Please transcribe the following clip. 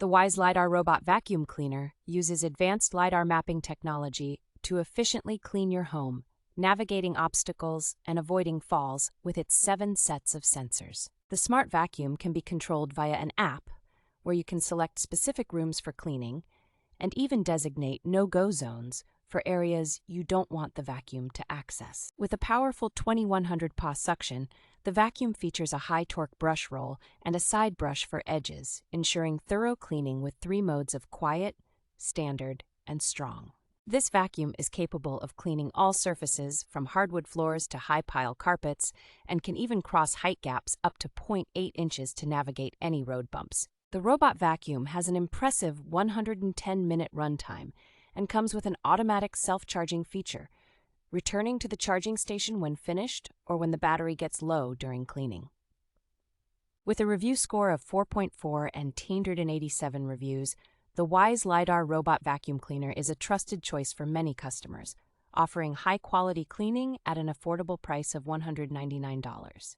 The WYZE Lidar robot vacuum cleaner uses advanced Lidar mapping technology to efficiently clean your home, navigating obstacles and avoiding falls with its 7 sets of sensors. The smart vacuum can be controlled via an app where you can select specific rooms for cleaning and even designate no-go zones for areas you don't want the vacuum to access. With a powerful 2100 PA suction, the vacuum features a high-torque brush roll and a side brush for edges, ensuring thorough cleaning with 3 modes of quiet, standard, and strong. This vacuum is capable of cleaning all surfaces from hardwood floors to high-pile carpets and can even cross height gaps up to 0.8 inches to navigate any road bumps. The robot vacuum has an impressive 110-minute runtime and comes with an automatic self-charging feature, returning to the charging station when finished or when the battery gets low during cleaning. With a review score of 4.4 and 287 reviews, the WYZE Lidar robot vacuum cleaner is a trusted choice for many customers, offering high-quality cleaning at an affordable price of $199.